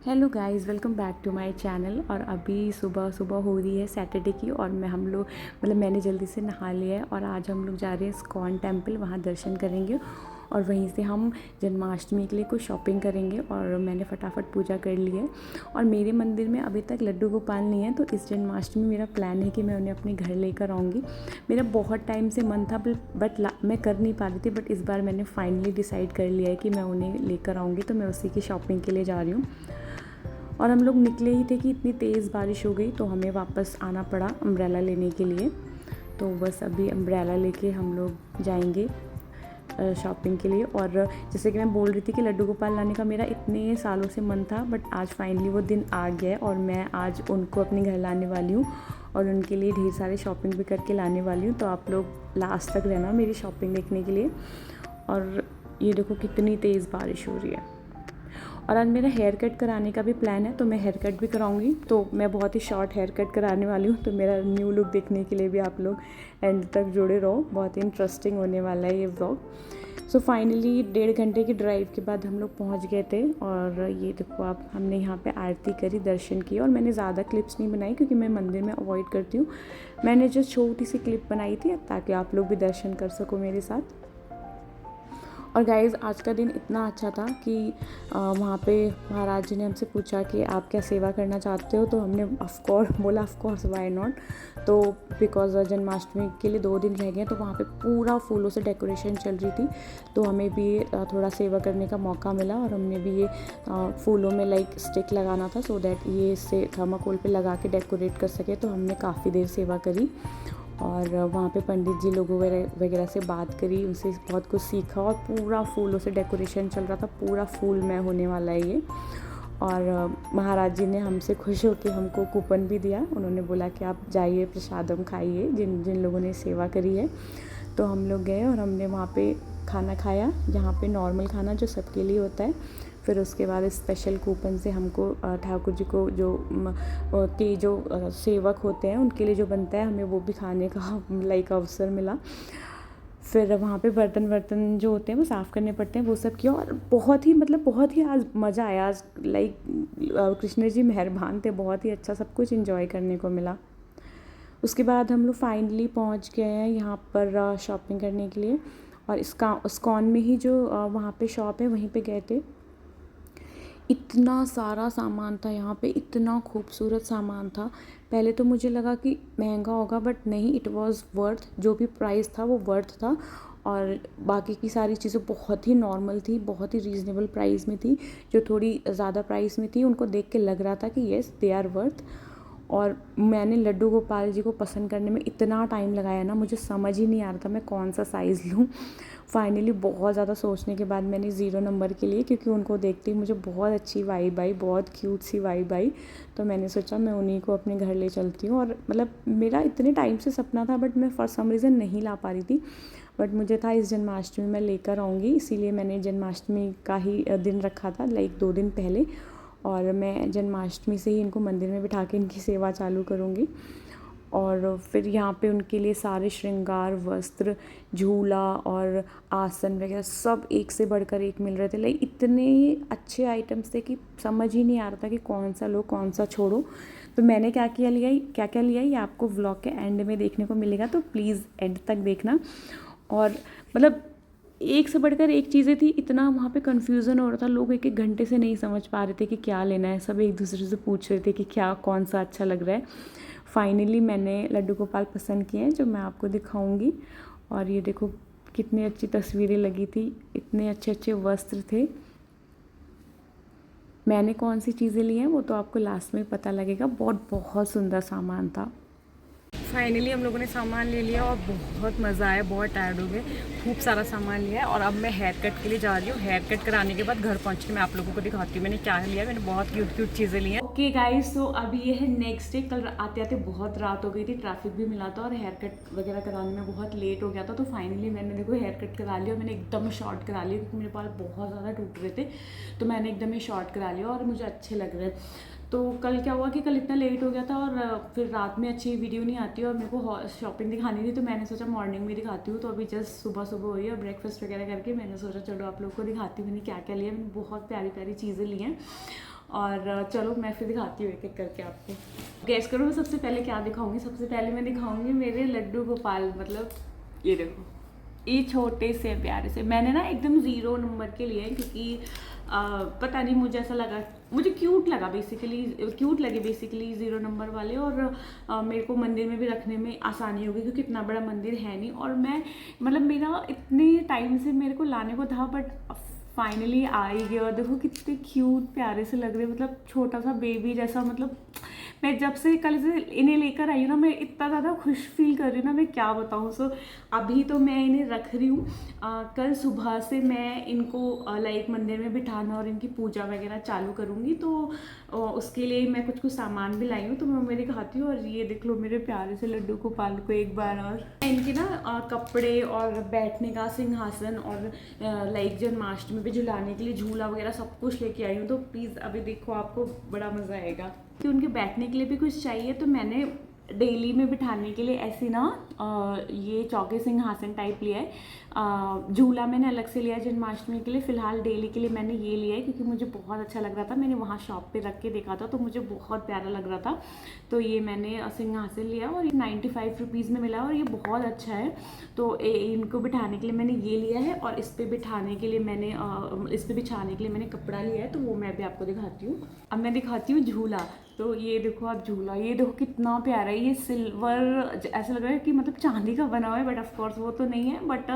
Hello guys, welcome back to my channel. और अभी सुबह सुबह हो रही है सैटरडे की, और हम लोग मैंने जल्दी से नहा लिया है और आज हम लोग जा रहे हैं इस्कॉन टेम्पल, वहाँ दर्शन करेंगे और वहीं से हम जन्माष्टमी के लिए कुछ शॉपिंग करेंगे। और मैंने फटाफट पूजा कर ली है और मेरे मंदिर में अभी तक लड्डू गोपाल नहीं है, तो इस जन्माष्टमी मेरा प्लान है कि मैं उन्हें अपने घर लेकर आऊँगी। मेरा बहुत टाइम से मन था बट मैं कर नहीं पा रही थी, बट इस बार मैंने फाइनली डिसाइड कर लिया है कि मैं उन्हें लेकर आऊँगी, तो मैं उसी की शॉपिंग के लिए जा रही हूँ। और हम लोग निकले ही थे कि इतनी तेज़ बारिश हो गई, तो हमें वापस आना पड़ा अम्ब्रेला लेने के लिए। तो बस अभी अम्ब्रेला लेके हम लोग जाएंगे शॉपिंग के लिए। और जैसे कि मैं बोल रही थी कि लड्डू गोपाल लाने का मेरा इतने सालों से मन था, बट आज फाइनली वो दिन आ गया है और मैं आज उनको अपने घर लाने वाली हूँ और उनके लिए ढेर सारे शॉपिंग भी करके लाने वाली हूँ। तो आप लोग लास्ट तक रहना मेरी शॉपिंग देखने के लिए। और ये देखो कितनी तेज़ बारिश हो रही है। और आज मेरा हेयर कट कराने का भी प्लान है, तो मैं हेयर कट भी कराऊंगी। तो मैं बहुत ही शॉर्ट हेयर कट कराने वाली हूँ, तो मेरा न्यू लुक देखने के लिए भी आप लोग एंड तक जुड़े रहो, बहुत ही इंटरेस्टिंग होने वाला है ये व्लॉग। सो फाइनली 1.5 घंटे की ड्राइव के बाद हम लोग पहुँच गए थे। और ये देखो आप, हमने यहाँ पे आरती करी, दर्शन किए। और मैंने ज़्यादा क्लिप्स नहीं बनाई क्योंकि मैं मंदिर में अवॉइड करती हूँ। मैंने जस्ट छोटी सी क्लिप बनाई थी ताकि आप लोग भी दर्शन कर सको मेरे साथ। और गाइज़, आज का दिन इतना अच्छा था कि वहाँ पे महाराज जी ने हमसे पूछा कि आप क्या सेवा करना चाहते हो, तो हमने ऑफकोर्स बोला ऑफकोर्स वाई नॉट। तो बिकॉज जन्माष्टमी के लिए 2 दिन रह गए, तो वहाँ पे पूरा फूलों से डेकोरेशन चल रही थी, तो हमें भी थोड़ा सेवा करने का मौका मिला। और हमने भी ये फूलों में लाइक स्टिक लगाना था, सो दैट ये इससे थर्माकोल पे लगा के डेकोरेट कर सके। तो हमने काफ़ी देर सेवा करी और वहाँ पे पंडित जी लोगों वगैरह से बात करी, उनसे बहुत कुछ सीखा। और पूरा फूलों से डेकोरेशन चल रहा था, पूरा फूलमय होने वाला है ये। और महाराज जी ने हमसे खुश होकर हमको कूपन भी दिया। उन्होंने बोला कि आप जाइए प्रसादम खाइए जिन जिन लोगों ने सेवा करी है। तो हम लोग गए और हमने वहाँ पे खाना खाया, जहाँ पे नॉर्मल खाना जो सबके लिए होता है। फिर उसके बाद स्पेशल कूपन से हमको ठाकुर जी को जो सेवक होते हैं उनके लिए जो बनता है, हमें वो भी खाने का लाइक अवसर मिला। फिर वहाँ पे बर्तन जो होते हैं वो साफ़ करने पड़ते हैं, वो सब किया। और बहुत ही आज मज़ा आया। आज लाइक कृष्ण जी मेहरबान थे, बहुत ही अच्छा सब कुछ इन्जॉय करने को मिला। उसके बाद हम लोग फाइनली पहुँच गए हैं यहाँ पर शॉपिंग करने के लिए। और इस्कॉन में ही जो वहाँ पे शॉप है वहीं पे गए थे। इतना सारा सामान था यहाँ पे, इतना खूबसूरत सामान था। पहले तो मुझे लगा कि महंगा होगा, बट नहीं, इट वाज वर्थ। जो भी प्राइस था वो वर्थ था। और बाकी की सारी चीज़ें बहुत ही नॉर्मल थी, बहुत ही रीज़नेबल प्राइस में थी। जो थोड़ी ज़्यादा प्राइस में थी उनको देख के लग रहा था कि येस दे आर वर्थ। और मैंने लड्डू गोपाल जी को पसंद करने में इतना टाइम लगाया ना, मुझे समझ ही नहीं आ रहा था मैं कौन सा साइज़ लूँ। फाइनली बहुत ज़्यादा सोचने के बाद मैंने 0 नंबर के लिए, क्योंकि उनको देखते ही मुझे बहुत अच्छी वाइब आई, बहुत क्यूट सी वाइब आई। तो मैंने सोचा मैं उन्हीं को अपने घर ले चलती हूँ। और मेरा इतने टाइम से सपना था, बट मैं फॉर सम रीज़न नहीं ला पा रही थी। बट मुझे था इस जन्माष्टमी में लेकर आऊँगी, इसीलिए मैंने जन्माष्टमी का ही दिन रखा था, लाइक 2 दिन पहले। और मैं जन्माष्टमी से ही इनको मंदिर में बिठा के इनकी सेवा चालू करूँगी। और फिर यहाँ पे उनके लिए सारे श्रृंगार वस्त्र, झूला और आसन वगैरह सब एक से बढ़कर एक मिल रहे थे। लाइक इतने अच्छे आइटम्स थे कि समझ ही नहीं आ रहा था कि कौन सा लो कौन सा छोड़ो। तो मैंने क्या क्या लिया ये आपको व्लॉग के एंड में देखने को मिलेगा, तो प्लीज़ एंड तक देखना। और एक से बढ़कर एक चीज़ें थी, इतना वहाँ पे कन्फ्यूज़न हो रहा था, लोग 1-1 घंटे से नहीं समझ पा रहे थे कि क्या लेना है। सब एक दूसरे से पूछ रहे थे कि क्या कौन सा अच्छा लग रहा है। फाइनली मैंने लड्डू गोपाल पसंद किए हैं, जो मैं आपको दिखाऊंगी। और ये देखो कितनी अच्छी तस्वीरें लगी थी, इतने अच्छे अच्छे वस्त्र थे। मैंने कौन सी चीज़ें ली हैं वो तो आपको लास्ट में पता लगेगा। बहुत सुंदर सामान था। फाइनली हम लोगों ने सामान ले लिया और बहुत मज़ा आया, बहुत टायर्ड हो गए, खूब सारा सामान लिया है। और अब मैं हेयर कट के लिए जा रही हूँ। हेयर कट कराने के बाद घर पहुँच के मैं आप लोगों को दिखाती हूँ मैंने क्या लिया। मैंने बहुत क्यूट चीज़ें ली हैं। ओके गाइस, तो अभी ये है नेक्स्ट डे। कल आते आते बहुत रात हो गई थी, ट्रैफिक भी मिला था और हेयर कट वगैरह कराने में बहुत लेट हो गया था। तो फाइनली मैंने देखो हेयर कट करा लिया। मैंने एकदम शॉर्ट करा लिया क्योंकि मेरे बाल बहुत ज़्यादा टूट रहे थे, तो मैंने एकदम ही शॉर्ट करा लिया और मुझे अच्छे लग रहे। तो कल क्या हुआ कि कल इतना लेट हो गया था और फिर रात में अच्छी वीडियो नहीं आती और मेरे को शॉपिंग दिखानी थी, तो मैंने सोचा मॉर्निंग में दिखाती हूँ। तो अभी जस्ट सुबह हुई है, ब्रेकफास्ट वगैरह करके मैंने सोचा चलो आप लोग को दिखाती हूँ मैंने क्या क्या लिया। मैंने बहुत प्यारी प्यारी चीज़ें ली हैं। और चलो मैं फिर दिखाती हूँ एक एक करके आपको। गैस करो मैं सबसे पहले क्या दिखाऊंगी। सबसे पहले मैं दिखाऊंगी मेरे लड्डू गोपाल, मतलब ये देखो, ये छोटे से प्यारे से मैंने ना एकदम 0 नंबर के लिए, क्योंकि पता नहीं मुझे ऐसा लगा, मुझे क्यूट लगा बेसिकली, क्यूट लगे बेसिकली 0 नंबर वाले। और मेरे को मंदिर में भी रखने में आसानी होगी क्योंकि इतना बड़ा मंदिर है नहीं। और मैं मतलब मेरा इतने टाइम से मेरे को लाने को था, बट फाइनली आ ही गया। और देखो कितने क्यूट प्यारे से लग रहे, मतलब छोटा सा बेबी जैसा। मतलब मैं जब से कल से इन्हें लेकर आई हूँ ना, मैं इतना ज़्यादा खुश फील कर रही हूँ ना, मैं क्या बताऊँ। सो अभी तो मैं इन्हें रख रही हूँ। कल सुबह से मैं इनको लाइक मंदिर में बिठाना और इनकी पूजा वगैरह चालू करूँगी। तो उसके लिए मैं कुछ कुछ सामान भी लाई हूँ, तो मैं मेरे दिखाती हूँ। और ये देख लो मेरे प्यारे से लड्डू गोपाल को एक बार। और इनके ना कपड़े और बैठने का सिंहासन और लाइक जन्माष्टमी पे झुलाने के लिए झूला वगैरह सब कुछ लेके आई हूँ। तो प्लीज़ अभी देखो, आपको बड़ा मज़ा आएगा। कि उनके बैठने के लिए भी कुछ चाहिए, तो मैंने डेली में बिठाने के लिए ऐसे ना ये चौके सिंहासन टाइप लिया है। झूला मैंने अलग से लिया है जन्माष्टमी के लिए। फ़िलहाल डेली के लिए मैंने ये लिया है क्योंकि मुझे बहुत अच्छा लग रहा था। मैंने वहाँ शॉप पे रख के देखा था तो मुझे बहुत प्यारा लग रहा था। तो ये मैंने सिंहासन लिया और ये 95 रुपीज़ में मिला और ये बहुत अच्छा है। तो इनको बिठाने के लिए मैंने ये लिया है और इस पर बिठाने के लिए मैंने इस पर बिछाने के लिए मैंने कपड़ा लिया है। तो वो मैं भी आपको दिखाती हूँ। अब मैं दिखाती हूँ झूला। तो ये देखो आप झूला, ये देखो कितना प्यारा है। ये सिल्वर ऐसा लग रहा है कि मतलब चांदी का बना हुआ है, बट ऑफ कोर्स वो तो नहीं है। बट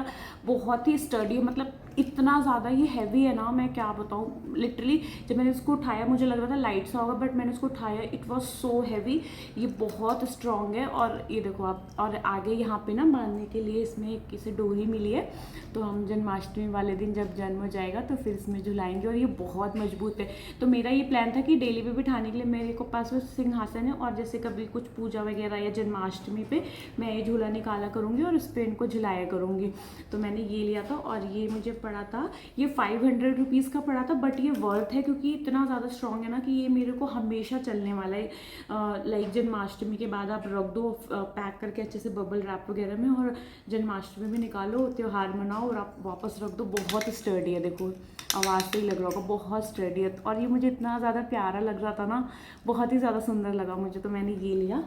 बहुत ही स्टडी है, मतलब इतना ज़्यादा ये हैवी है ना, मैं क्या बताऊँ। लिटरली जब मैंने उसको उठाया मुझे लग रहा था लाइट सा होगा, बट मैंने उसको उठाया, इट वॉज सो हैवी। ये बहुत स्ट्रॉन्ग है। और ये देखो आप, और आगे यहाँ पे ना बांधने के लिए इसमें एक किसी डोरी मिली है। तो हम जन्माष्टमी वाले दिन जब जन्म हो जाएगा तो फिर इसमें झुलाएंगे। और ये बहुत मजबूत है। तो मेरा ये प्लान था कि डेली पे बिठाने के लिए मेरे को पास वो सिंहासन है, और जैसे कभी कुछ पूजा वगैरह या जन्माष्टमी पे मैं ये झूला निकाला करूँगी और इस पर इनको झुलाया करूँगी। तो मैंने ये लिया था और ये मुझे पड़ा था, ये 500 रुपीज़ का पड़ा था। बट ये वर्थ है क्योंकि इतना ज़्यादा स्ट्रॉन्ग है ना कि ये मेरे को हमेशा चलने वाला है। लाइक जन्माष्टमी के बाद आप रख दो पैक करके अच्छे से बबल रैप वगैरह में, और जन्माष्टमी में निकालो, त्यौहार मनाओ और आप वापस रख दो। बहुत स्टर्डी है, देखो आवाज़ से ही लग रहा होगा, बहुत स्टडी है। और ये मुझे इतना ज़्यादा प्यारा लग रहा था ना, बहुत ही ज़्यादा सुंदर लगा मुझे, तो मैंने ये लिया।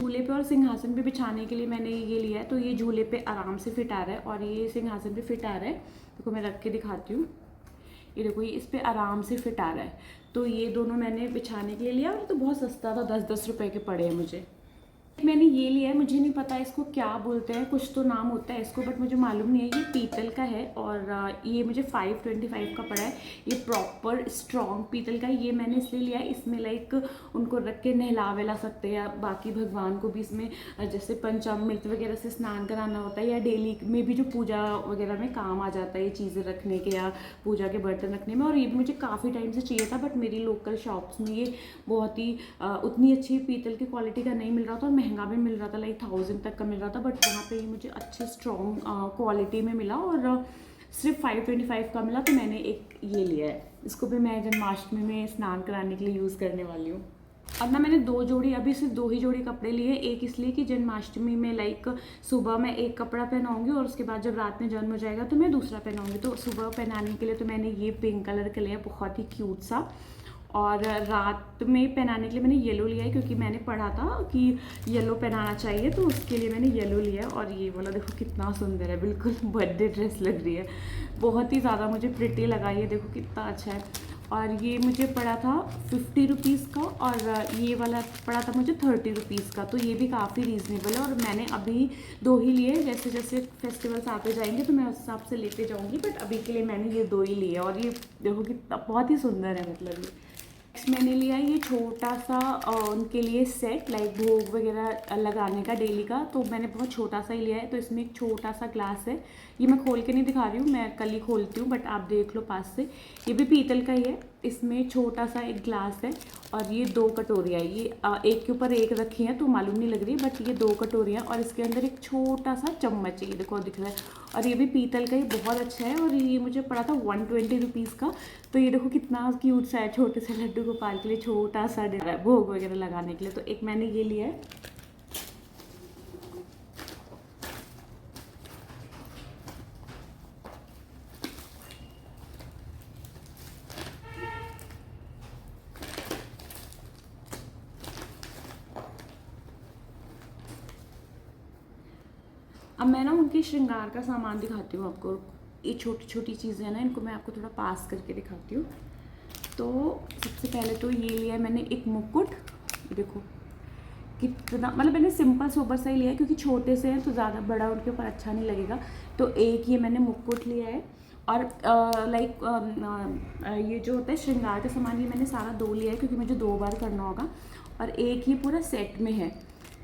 झूले पे और सिंहासन पे बिछाने के लिए मैंने ये लिया है। तो ये झूले पे आराम से फिट आ रहा है और ये सिंहासन पे फिट आ रहा है। देखो मैं रख के दिखाती हूँ। ये देखो, ये इस पर आराम से फिट आ रहा है। तो ये दोनों मैंने बिछाने के लिए लिया और तो बहुत सस्ता था, 10-10 रुपये के पड़े हैं मुझे। मैंने ये लिया है, मुझे नहीं पता इसको क्या बोलते हैं, कुछ तो नाम होता है इसको, बट मुझे मालूम नहीं है। ये पीतल का है और ये मुझे 525 का पड़ा है। ये प्रॉपर स्ट्रॉन्ग पीतल का है। ये मैंने इसलिए लिया है, इसमें लाइक उनको रख के नहला वहला सकते हैं, या बाकी भगवान को भी इसमें जैसे पंचामृत वगैरह से स्नान कराना होता है, या डेली में भी जो पूजा वगैरह में काम आ जाता है ये चीज़ें रखने के, या पूजा के बर्तन रखने में। और ये भी मुझे काफ़ी टाइम से चाहिए था, बट मेरी लोकल शॉप्स में ये बहुत ही उतनी अच्छी पीतल की क्वालिटी का नहीं मिल रहा था, और महंगा भी मिल रहा था, लाइक 1000 तक का मिल रहा था। बट वहाँ पे ये मुझे अच्छी स्ट्रॉन्ग क्वालिटी में मिला और सिर्फ 525 का मिला। तो मैंने एक ये लिया है, इसको भी मैं जन्माष्टमी में स्नान कराने के लिए यूज़ करने वाली हूँ। अब ना मैंने 2 जोड़ी, अभी सिर्फ 2 ही जोड़ी कपड़े लिए। एक इसलिए कि जन्माष्टमी में लाइक सुबह मैं एक कपड़ा पहनाऊंगी और उसके बाद जब रात में जन्म हो जाएगा तो मैं दूसरा पहनाऊंगी। तो सुबह पहनाने के लिए तो मैंने ये पिंक कलर का लिया, बहुत ही क्यूट सा। और रात में पहनाने के लिए मैंने येलो लिया है, क्योंकि मैंने पढ़ा था कि येलो पहनाना चाहिए, तो उसके लिए मैंने येलो लिया है। और ये वाला देखो कितना सुंदर है, बिल्कुल बर्थडे ड्रेस लग रही है, बहुत ही ज़्यादा मुझे प्रिटी लगा। ये देखो कितना अच्छा है। और ये मुझे पड़ा था 50 रुपीज़ का, और ये वाला पड़ा था मुझे 30 रुपीज़ का। तो ये भी काफ़ी रीज़नेबल है। और मैंने अभी 2 ही लिए, जैसे जैसे फेस्टिवल्स आते जाएंगे तो मैं उस हिसाब से लेते जाऊंगी, बट अभी के लिए मैंने ये 2 ही लिए। और ये देखो कितना बहुत ही सुंदर है, मतलब ये। नेक्स्ट मैंने लिया ये छोटा सा उनके लिए सेट, लाइक भोग वगैरह लगाने का डेली का। तो मैंने बहुत छोटा सा ही लिया है। तो इसमें एक छोटा सा ग्लास है, ये मैं खोल के नहीं दिखा रही हूँ, मैं कल ही खोलती हूँ, बट आप देख लो पास से। ये भी पीतल का ही है। इसमें छोटा सा एक ग्लास है और ये 2 कटोरियाँ, ये एक के ऊपर एक रखी हैं तो मालूम नहीं लग रही, बट ये 2 कटोरियाँ। और इसके अंदर एक छोटा सा चम्मच है, ये देखो दिख रहा है। और ये भी पीतल का ही, बहुत अच्छा है। और ये मुझे पड़ा था 120 रुपीज़ का। तो ये देखो कितना क्यूट सा है, छोटे से लड्डू गोपाल के लिए छोटा सा भोग वगैरह लगाने के लिए। तो एक मैंने ये लिया है। अब मैं ना उनके श्रृंगार का सामान दिखाती हूँ आपको। ये छोटी छोटी चीज़ें हैं ना, इनको मैं आपको थोड़ा पास करके दिखाती हूँ। तो सबसे पहले तो ये लिया है मैंने एक मुकुट। देखो कितना, मतलब मैंने सिंपल सोबर सा ही लिया है क्योंकि छोटे से हैं तो ज़्यादा बड़ा उनके ऊपर अच्छा नहीं लगेगा। तो एक ये मैंने मुकुट लिया है। और ये जो होता है श्रृंगार का सामान, ये मैंने सारा 2 लिया है क्योंकि मुझे 2 बार करना होगा। और एक ये पूरा सेट में है।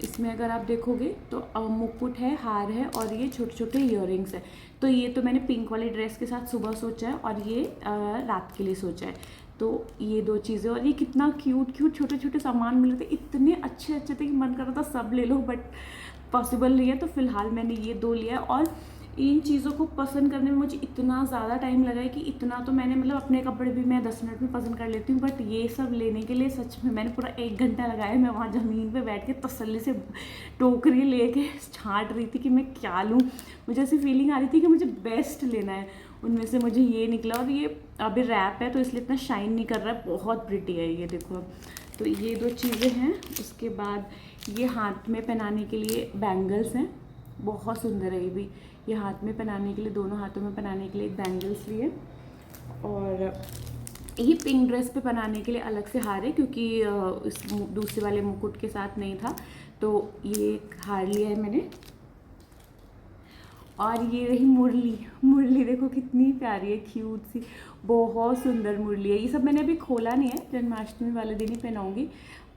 इसमें अगर आप देखोगे तो मुकुट है, हार है और ये छोटे छोटे इयररिंग्स है। तो ये तो मैंने पिंक वाली ड्रेस के साथ सुबह सोचा है और ये रात के लिए सोचा है। तो ये 2 चीज़ें, और ये कितना क्यूट क्यूट छोटे छोटे सामान मिले थे, इतने अच्छे अच्छे थे कि मन कर रहा था सब ले लो, बट पॉसिबल नहीं है। तो फिलहाल मैंने ये 2 लिया। और इन चीज़ों को पसंद करने में मुझे इतना ज़्यादा टाइम लगा है कि इतना तो मैंने, मतलब अपने कपड़े भी मैं 10 मिनट में पसंद कर लेती हूँ, बट ये सब लेने के लिए सच में मैंने पूरा 1 घंटा लगाया। मैं वहाँ ज़मीन पे बैठ के तसल्ली से टोकरी लेके छांट रही थी कि मैं क्या लूँ। मुझे ऐसी फीलिंग आ रही थी कि मुझे बेस्ट लेना है। उनमें से मुझे ये निकला, और ये अभी रैप है तो इसलिए इतना शाइन नहीं कर रहा है, बहुत प्रिटी है ये, देखो। तो ये 2 चीज़ें हैं। उसके बाद ये हाथ में पहनाने के लिए बैंगल्स हैं, बहुत सुंदर है ये भी। ये हाथ में पहनाने के लिए, दोनों हाथों में पहनाने के लिए एक बैंगल्स लिए। और ये पिंक ड्रेस पे पहनाने के लिए अलग से हार है क्योंकि इस दूसरे वाले मुकुट के साथ नहीं था। तो ये एक हार लिया है मैंने। और ये रही मुरली। मुरली देखो कितनी प्यारी है, क्यूट सी, बहुत सुंदर मुरली है। ये सब मैंने अभी खोला नहीं है, जन्माष्टमी वाले दिन ही पहनाऊँगी।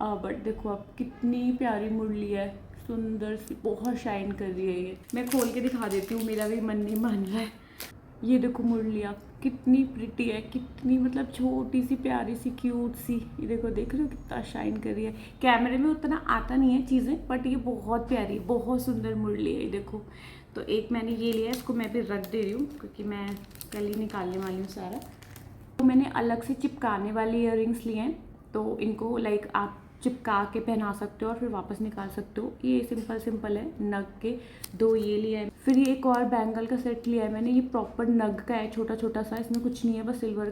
बट देखो अब कितनी प्यारी मुरली है, सुंदर सी, बहुत शाइन कर रही है ये। मैं खोल के दिखा देती हूँ, मेरा भी मन नहीं मान रहा है। ये देखो मुरलियाँ कितनी प्रिटी है, कितनी मतलब छोटी सी प्यारी सी क्यूट सी। ये देखो, देख रहे हो कितना शाइन कर रही है। कैमरे में उतना आता नहीं है चीज़ें, बट ये बहुत प्यारी, बहुत सुंदर मुरली है ये देखो। तो एक मैंने ये लिया है, इसको मैं भी रख दे रही हूँ क्योंकि मैं कल ही निकालने वाली हूँ सारा। तो मैंने अलग से चिपकाने वाले इयररिंग्स लिए हैं, तो इनको लाइक आप चिपका के पहना सकते हो और फिर वापस निकाल सकते हो। ये सिंपल सिंपल है, नग के 2 ये लिया है। फिर ये एक और बैंगल का सेट लिया है मैंने, ये प्रॉपर नग का है, छोटा छोटा सा, इसमें कुछ नहीं है, बस सिल्वर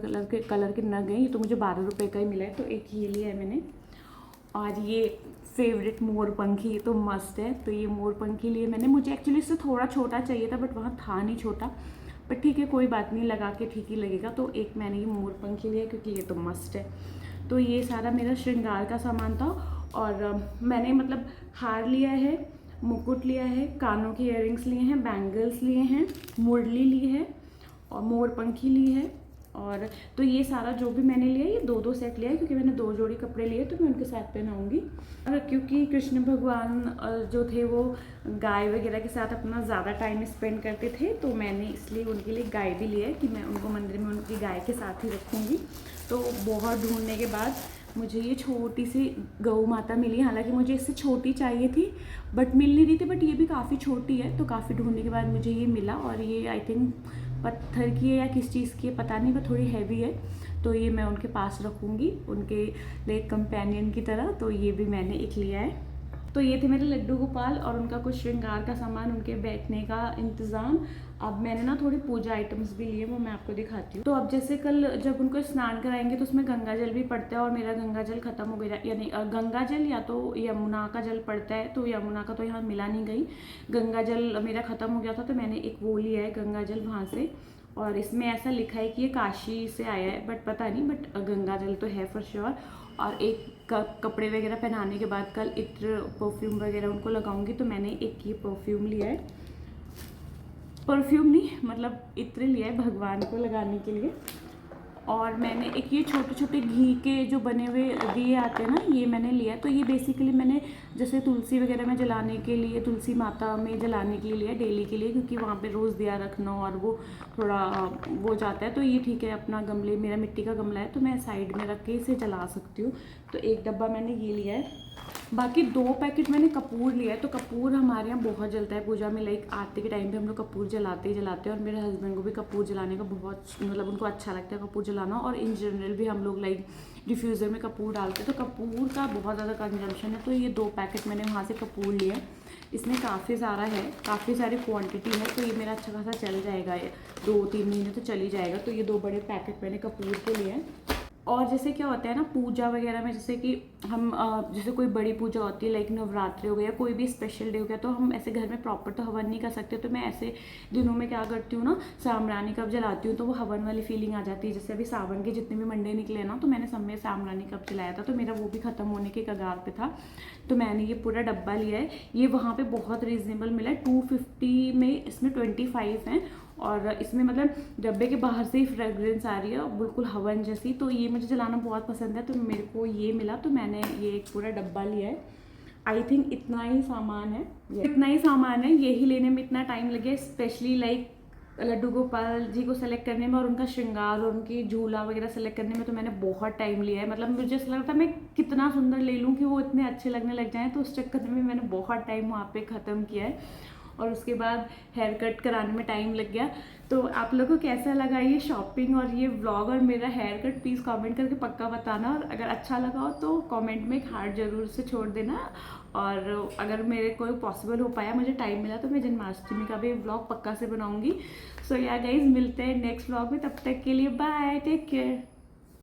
कलर के नग हैं। ये तो मुझे 12 रुपये का ही मिला है। तो एक ये लिया है मैंने। और ये फेवरेट मोरपंखी, ये तो मस्त है। तो ये मोरपंखी लिए मैंने, मुझे एक्चुअली इससे थोड़ा छोटा चाहिए था बट वहाँ था नहीं छोटा, बट ठीक है कोई बात नहीं, लगा के ठीक ही लगेगा। तो एक मैंने ये मोरपंखी लिया क्योंकि ये तो मस्त है। तो ये सारा मेरा श्रृंगार का सामान था। और मैंने मतलब हार लिया है, मुकुट लिया है, कानों के इयररिंग्स लिए हैं, बैंगल्स लिए हैं, मुरली ली है और मोरपंखी ली है। और तो ये सारा जो भी मैंने लिया, ये 2-2 सेट लिया है क्योंकि मैंने 2 जोड़ी कपड़े लिए तो मैं उनके साथ पहनाऊँगी। और क्योंकि कृष्ण भगवान जो थे वो गाय वगैरह के साथ अपना ज़्यादा टाइम स्पेंड करते थे, तो मैंने इसलिए उनके लिए गाय भी लिया है कि मैं उनको मंदिर में उनकी गाय के साथ ही रखूँगी। तो बहुत ढूंढने के बाद मुझे ये छोटी सी गौ माता मिली। हालांकि मुझे इससे छोटी चाहिए थी बट मिल नहीं रही थी, बट ये भी काफ़ी छोटी है। तो काफ़ी ढूंढने के बाद मुझे ये मिला। और ये आई थिंक पत्थर की है या किस चीज़ की है पता नहीं, पर थोड़ी हैवी है। तो ये मैं उनके पास रखूँगी, उनके लिए कंपेनियन की तरह। तो ये भी मैंने एक लिया है। तो ये थे मेरे लड्डू गोपाल और उनका कुछ श्रृंगार का सामान, उनके बैठने का इंतज़ाम। अब मैंने ना थोड़ी पूजा आइटम्स भी लिए, वो मैं आपको दिखाती हूँ। तो अब जैसे कल जब उनको स्नान कराएंगे तो उसमें गंगा जल भी पड़ता है, और मेरा गंगा जल खत्म हो गया, यानी गंगा जल या तो यमुना का जल पड़ता है, तो यमुना का तो यहाँ मिला नहीं गई। गंगा जल मेरा ख़त्म हो गया था तो मैंने एक वो लिया है गंगा जल वहाँ से। और इसमें ऐसा लिखा है कि ये काशी से आया है, बट पता नहीं, बट गंगा जल तो है फॉर श्योर। और एक कपड़े वगैरह पहनाने के बाद कल इत्र परफ्यूम वगैरह उनको लगाऊंगी, तो मैंने एक ये परफ्यूम लिया है, परफ्यूम नहीं मतलब इत्र लिया है भगवान को लगाने के लिए। और मैंने एक ये छोटे छोटे घी के जो बने हुए दिए आते हैं ना, ये मैंने लिया। तो ये बेसिकली मैंने जैसे तुलसी वगैरह में जलाने के लिए, तुलसी माता में जलाने के लिए लिया डेली के लिए, क्योंकि वहाँ पे रोज़ दिया रखना और वो थोड़ा वो जाता है। तो ये ठीक है, अपना गमले, मेरा मिट्टी का गमला है तो मैं साइड में रख के इसे जला सकती हूँ। तो एक डब्बा मैंने ये लिया है। बाकी 2 पैकेट मैंने कपूर लिया है। तो कपूर हमारे यहाँ बहुत जलता है पूजा में, लाइक आरती के टाइम पे हम लोग कपूर जलाते ही जलाते हैं। और मेरे हस्बैंड को भी कपूर जलाने का बहुत, मतलब उनको अच्छा लगता है कपूर जलाना। और इन जनरल भी हम लोग लाइक डिफ्यूज़र में कपूर डालते हैं, तो कपूर का बहुत ज़्यादा कंजम्पशन है। तो ये 2 पैकेट मैंने वहाँ से कपूर लिए हैं। इसमें काफ़ी सारा है, काफ़ी सारी क्वांटिटी है, तो ये मेरा अच्छा खासा चल जाएगा, ये 2-3 महीने तो चल ही जाएगा। तो ये 2 बड़े पैकेट मैंने कपूर के लिए हैं। और जैसे क्या होता है ना पूजा वगैरह में, जैसे कि हम जैसे कोई बड़ी पूजा होती है लाइक नवरात्रि हो गया, कोई भी स्पेशल डे हो गया, तो हम ऐसे घर में प्रॉपर तो हवन नहीं कर सकते। तो मैं ऐसे दिनों में क्या करती हूँ ना, साम्राणि कप जलाती हूँ, तो वो हवन वाली फीलिंग आ जाती है। जैसे अभी सावन के जितने भी मंडे निकले ना, तो मैंने सब में साम्राणि कप जलाया था, तो मेरा वो भी ख़त्म होने के कगार पे था। तो मैंने ये पूरा डब्बा लिया है। ये वहाँ पे बहुत रीजनेबल मिला है, 250 में इसमें 25 हैं। और इसमें मतलब डब्बे के बाहर से ही फ्रेग्रेंस आ रही है बिल्कुल हवन जैसी। तो ये मुझे जलाना बहुत पसंद है, तो मेरे को ये मिला, तो मैंने ये एक पूरा डब्बा लिया है। आई थिंक इतना ही सामान है, इतना ही सामान है, यही लेने में इतना टाइम लगे, स्पेशली लाइक लड्डू गोपाल जी को सेलेक्ट करने में और उनका श्रृंगार और उनकी झूला वगैरह सेलेक्ट करने में तो मैंने बहुत टाइम लिया है। मतलब मुझे ऐसा लगता है मैं कितना सुंदर ले लूँ कि वो इतने अच्छे लगने लग जाएं, तो उस चक्कर में मैंने बहुत टाइम वहाँ पे ख़त्म किया है। और उसके बाद हेयर कट कराने में टाइम लग गया। तो आप लोगों को कैसा लगा ये शॉपिंग और ये व्लॉग और मेरा हेयर कट, प्लीज़ कमेंट करके पक्का बताना। और अगर अच्छा लगा हो तो कमेंट में एक हार्ट ज़रूर से छोड़ देना। और अगर मेरे को पॉसिबल हो पाया, मुझे टाइम मिला, तो मैं जन्माष्टमी का भी व्लॉग पक्का से बनाऊंगी। सो या गाइज, मिलते हैं नेक्स्ट व्लॉग में, तब तक के लिए बाय, टेक केयर।